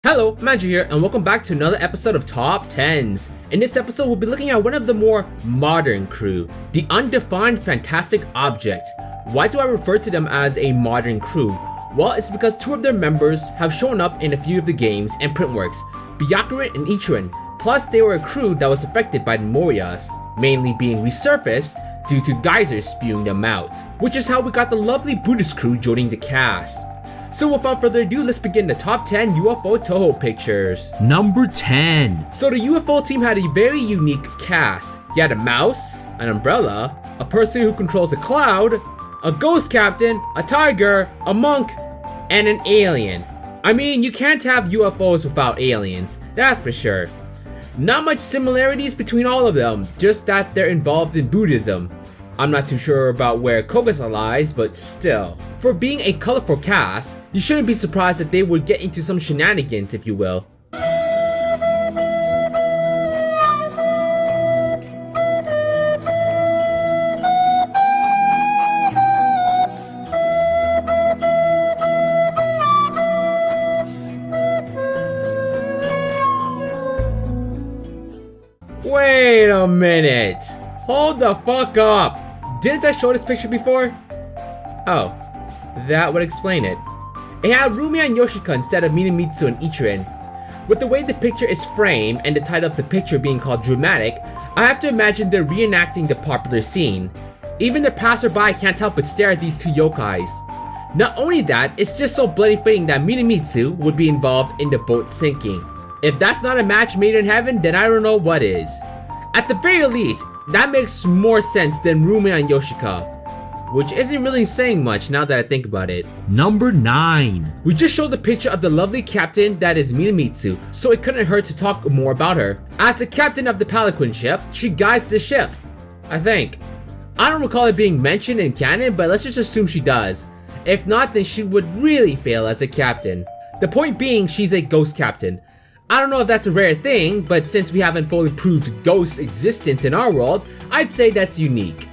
Hello, Magi here, and welcome back to another episode of Top 10s. In this episode, we'll be looking at one of the more modern crew, the Undefined Fantastic Object. Why do I refer to them as a modern crew? Well, it's because two of their members have shown up in a few of the games and printworks, Byakuran and Ocwen. Plus, they were a crew that was affected by the Morias, mainly being resurfaced due to geysers spewing them out, which is how we got the lovely Buddhist crew joining the cast. So without further ado, let's begin the top 10 UFO Touhou pictures. Number 10. So the UFO team had a very unique cast. You had a mouse, an umbrella, a person who controls a cloud, a ghost captain, a tiger, a monk, and an alien. I mean, you can't have UFOs without aliens, that's for sure. Not much similarities between all of them, just that they're involved in Buddhism. I'm not too sure about where Kogusa lies, but still. For being a colorful cast, you shouldn't be surprised that they would get into some shenanigans, if you will. Wait a minute! Hold the fuck up! Didn't I show this picture before? Oh, that would explain it. It had Yarormyr and Yoshika instead of Minamitsu and Ocwen. With the way the picture is framed and the title of the picture being called dramatic, I have to imagine they're reenacting the popular scene. Even the passerby can't help but stare at these two yokais. Not only that, it's just so bloody fitting that Minamitsu would be involved in the boat sinking. If that's not a match made in heaven, then I don't know what is. At the very least, that makes more sense than Yarormyr and Yoshika, which isn't really saying much now that I think about it. Number 9. We just showed the picture of the lovely captain that is Minamitsu, so it couldn't hurt to talk more about her. As the captain of the Palanquin ship, she guides the ship, I think. I don't recall it being mentioned in canon, but let's just assume she does. If not, then she would really fail as a captain. The point being, she's a ghost captain. I don't know if that's a rare thing, but since we haven't fully proved ghosts' existence in our world, I'd say that's unique.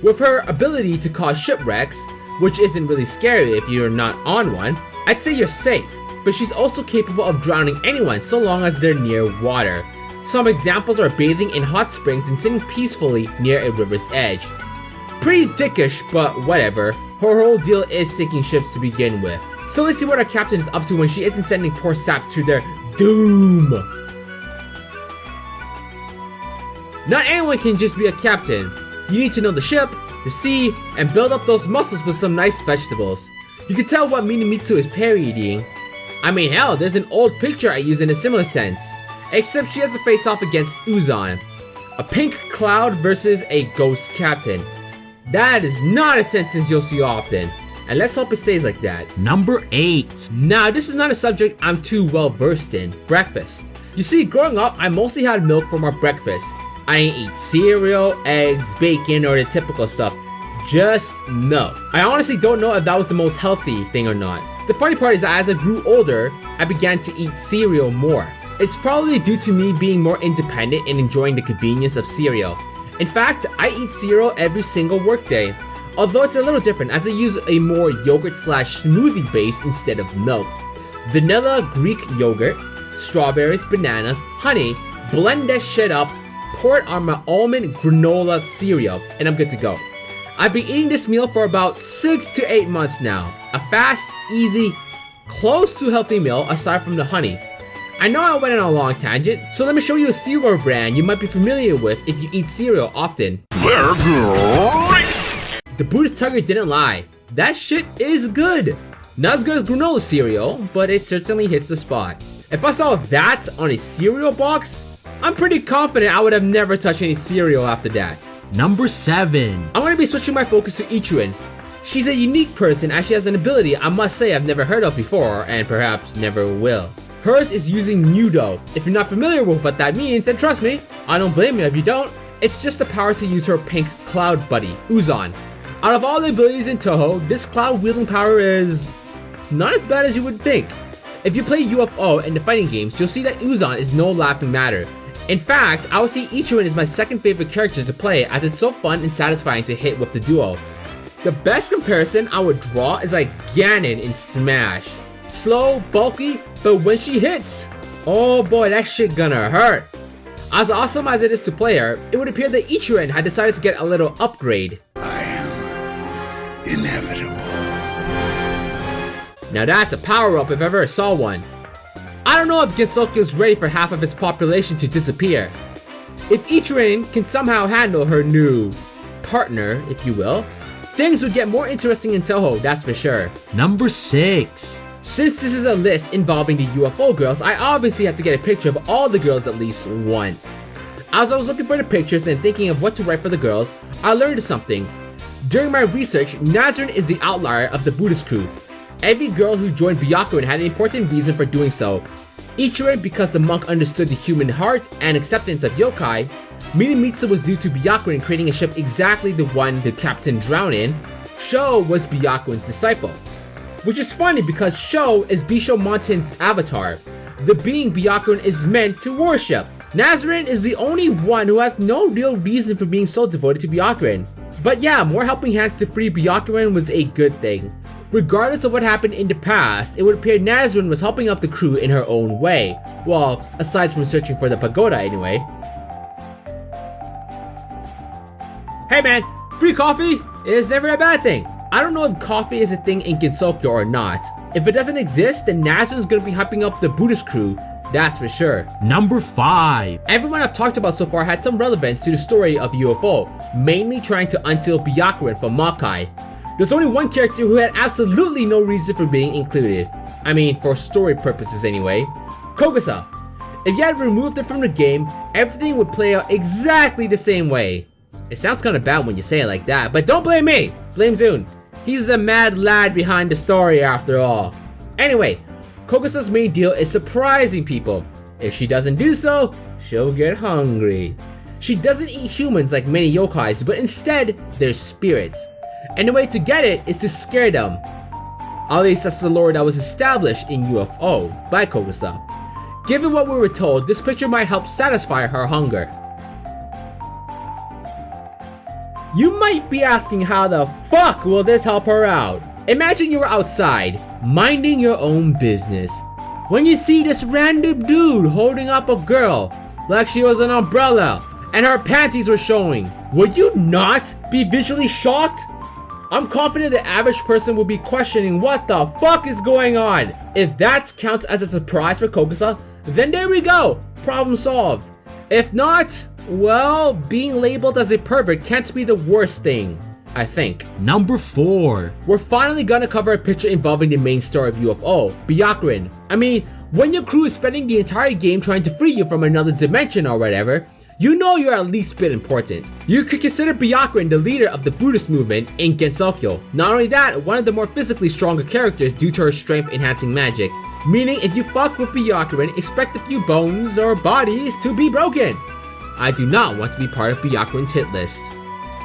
With her ability to cause shipwrecks, which isn't really scary if you're not on one, I'd say you're safe, but she's also capable of drowning anyone so long as they're near water. Some examples are bathing in hot springs and sitting peacefully near a river's edge. Pretty dickish, but whatever. Her whole deal is sinking ships to begin with. So let's see what our captain is up to when she isn't sending poor saps to their doom. Not anyone can just be a captain. You need to know the ship, the sea, and build up those muscles with some nice vegetables. You can tell what Minamitsu is parodying. I mean, hell, there's an old picture I use in a similar sense, except she has to face off against Luzon, a pink cloud versus a ghost captain. That is not a sentence you'll see often, and let's hope it stays like that. Number 8. Now, this is not a subject I'm too well versed in, breakfast. You see, growing up, I mostly had milk for my breakfast. I didn't eat cereal, eggs, bacon, or the typical stuff. Just milk. I honestly don't know if that was the most healthy thing or not. The funny part is that as I grew older, I began to eat cereal more. It's probably due to me being more independent and enjoying the convenience of cereal. In fact, I eat cereal every single workday. Although it's a little different as I use a more yogurt/smoothie base instead of milk. Vanilla, Greek yogurt, strawberries, bananas, honey, blend that shit up, pour it on my almond granola cereal, and I'm good to go. I've been eating this meal for about 6 to 8 months now. A fast, easy, close to healthy meal aside from the honey. I know I went on a long tangent, so let me show you a cereal brand you might be familiar with if you eat cereal often. They're great. The Buddhist tiger didn't lie. That shit is good. Not as good as granola cereal, but it certainly hits the spot. If I saw that on a cereal box, I'm pretty confident I would have never touched any cereal after that. Number 7. I'm going to be switching my focus to Ocwen. She's a unique person as she has an ability I must say I've never heard of before and perhaps never will. Hers is using Nudo. If you're not familiar with what that means, then trust me, I don't blame you if you don't. It's just the power to use her pink cloud buddy, Luzon. Out of all the abilities in Touhou, this cloud wielding power is not as bad as you would think. If you play UFO in the fighting games, you'll see that Luzon is no laughing matter. In fact, I would say Ocwen is my second favorite character to play as it's so fun and satisfying to hit with the duo. The best comparison I would draw is like Ganon in Smash. Slow, bulky, but when she hits, oh boy, that shit gonna hurt. As awesome as it is to play her, it would appear that Ichiran had decided to get a little upgrade. I am inevitable. Now that's a power-up if I ever saw one. I don't know if Gensokyo is ready for half of his population to disappear. If Ichiran can somehow handle her new partner, if you will, things would get more interesting in Touhou, that's for sure. Number 6. Since this is a list involving the UFO girls, I obviously had to get a picture of all the girls at least once. As I was looking for the pictures and thinking of what to write for the girls, I learned something. During my research, Nazrin is the outlier of the Buddhist crew. Every girl who joined Byakuren had an important reason for doing so. Ichiran because the monk understood the human heart and acceptance of yokai. Minamitsu was due to Byakuren creating a ship exactly the one the captain drowned in. Sho was Byakuren's disciple. Which is funny because Sho is Bisho Montan's avatar, the being Byakuren is meant to worship. Nazrin is the only one who has no real reason for being so devoted to Byakuren. But yeah, more helping hands to free Byakuren was a good thing. Regardless of what happened in the past, it would appear Nazrin was helping out the crew in her own way. Well, aside from searching for the pagoda anyway. Hey man, free coffee is never a bad thing. I don't know if coffee is a thing in Gensokyo or not. If it doesn't exist, then Nazrin's gonna be hyping up the Buddhist crew, that's for sure. Number 5. Everyone I've talked about so far had some relevance to the story of UFO, mainly trying to unseal Byakuren from Magi. There's only one character who had absolutely no reason for being included. I mean, for story purposes anyway. Kogusa. If you had removed it from the game, everything would play out exactly the same way. It sounds kinda bad when you say it like that, but don't blame me! Blame Zune. He's the mad lad behind the story after all. Anyway, Kogusa's main deal is surprising people. If she doesn't do so, she'll get hungry. She doesn't eat humans like many yokais, but instead, they're spirits. And the way to get it is to scare them. At least that's the lore that was established in UFO by Kogusa. Given what we were told, this picture might help satisfy her hunger. You might be asking how the fuck will this help her out? Imagine you're outside, minding your own business, when you see this random dude holding up a girl like she was an umbrella and her panties were showing. Would you not be visually shocked? I'm confident the average person will be questioning what the fuck is going on. If that counts as a surprise for Kogusa, then there we go, problem solved. If not, well, being labeled as a pervert can't be the worst thing, I think. Number 4. We're finally gonna cover a picture involving the main story of UFO, Byakuren. I mean, when your crew is spending the entire game trying to free you from another dimension or whatever, you know you're at least a bit important. You could consider Byakuren the leader of the Buddhist movement in Gensokyo. Not only that, one of the more physically stronger characters due to her strength enhancing magic. Meaning if you fuck with Byakuren, expect a few bones or bodies to be broken. I do not want to be part of Byakuren's hit list.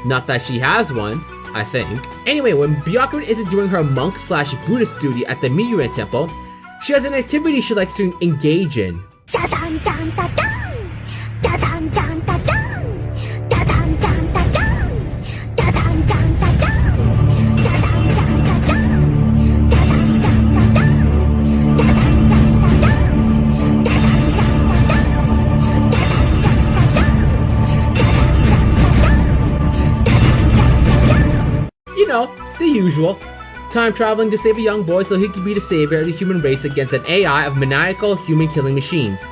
Not that she has one, I think. Anyway, when Byakuren isn't doing her monk/Buddhist duty at the Miyuren temple, she has an activity she likes to engage in. You know, the usual. Time traveling to save a young boy so he can be the savior of the human race against an AI of maniacal human-killing machines.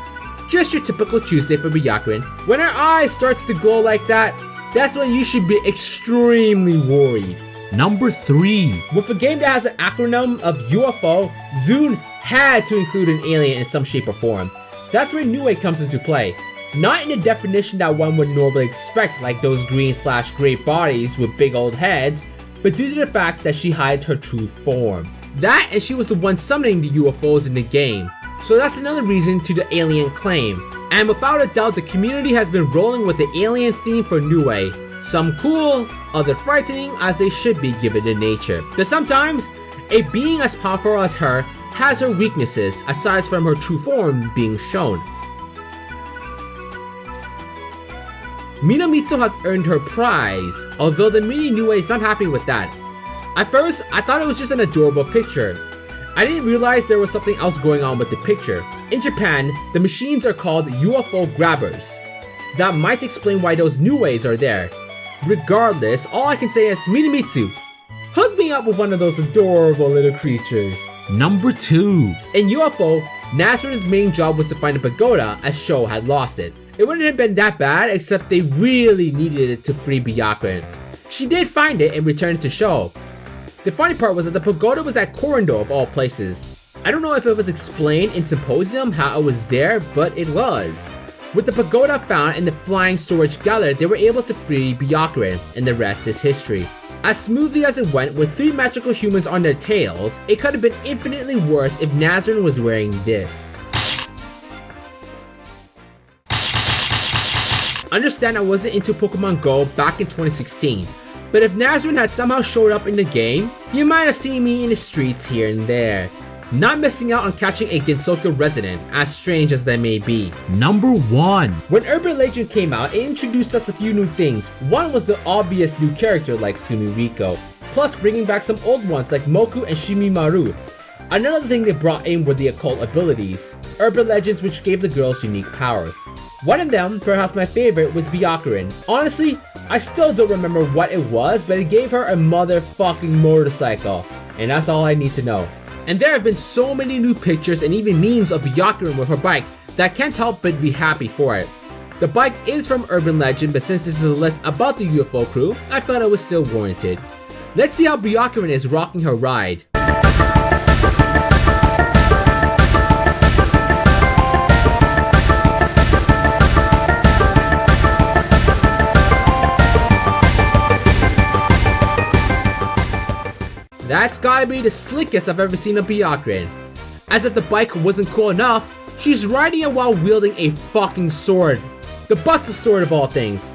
Just your typical Tuesday for Byakuren. When her eye starts to glow like that, that's when you should be extremely worried. Number 3. With a game that has an acronym of UFO, Zune had to include an alien in some shape or form. That's where Nue comes into play. Not in the definition that one would normally expect, like those green/gray bodies with big old heads, but due to the fact that she hides her true form. That and she was the one summoning the UFOs in the game. So that's another reason to the alien claim. And without a doubt, the community has been rolling with the alien theme for Nue. Some cool, other frightening, as they should be given the nature. But sometimes, a being as powerful as her has her weaknesses, aside from her true form being shown. Minamitsu has earned her prize, although the mini Nue is not happy with that. At first, I thought it was just an adorable picture. I didn't realize there was something else going on with the picture. In Japan, the machines are called UFO grabbers. That might explain why those new ways are there. Regardless, all I can say is Minamitsu, hook me up with one of those adorable little creatures. Number 2. In UFO, Nazrin's main job was to find a pagoda as Sho had lost it. It wouldn't have been that bad except they really needed it to free Byakuren. She did find it and returned it to Sho. The funny part was that the pagoda was at Korando of all places. I don't know if it was explained in Symposium how it was there, but it was. With the pagoda found in the flying storage gallery, they were able to free Byakuren, and the rest is history. As smoothly as it went with 3 magical humans on their tails, it could have been infinitely worse if Nazrin was wearing this. Understand I wasn't into Pokemon Go back in 2016, but if Nazrin had somehow showed up in the game, you might have seen me in the streets here and there. Not missing out on catching a Gensokyo resident, as strange as that may be. Number 1. When Urban Legend came out, it introduced us a few new things. One was the obvious new character like Sumiriko, plus bringing back some old ones like Moku and Shimimaru. Another thing they brought in were the occult abilities, Urban Legends which gave the girls unique powers. One of them, perhaps my favorite, was Byakuren. Honestly, I still don't remember what it was, but it gave her a motherfucking motorcycle, and that's all I need to know. And there have been so many new pictures and even memes of Byakuren with her bike that I can't help but be happy for it. The bike is from Urban Legend, but since this is a list about the UFO crew, I felt it was still warranted. Let's see how Byakuren is rocking her ride. That's gotta be the slickest I've ever seen of Byakuren. As if the bike wasn't cool enough, she's riding it while wielding a fucking sword. The Buster Sword of all things.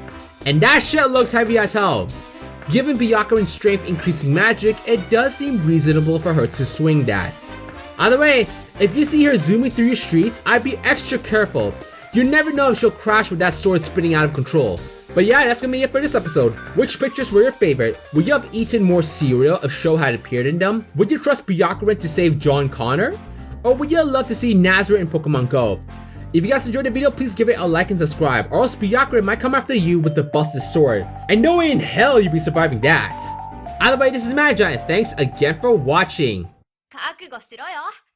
And that shit looks heavy as hell. Given Byakuren's strength increasing magic, it does seem reasonable for her to swing that. Either way, if you see her zooming through your streets, I'd be extra careful. You never know if she'll crash with that sword spinning out of control. But yeah, that's gonna be it for this episode. Which pictures were your favorite? Would you have eaten more cereal if Sho had appeared in them? Would you trust Byakuren to save John Connor? Or would you love to see Nazrin in Pokemon Go? If you guys enjoyed the video, please give it a like and subscribe, or else Byakuren might come after you with the busted sword. And no way in hell you'll be surviving that. Either way, this is Magi, and thanks again for watching. 覚悟しろよ。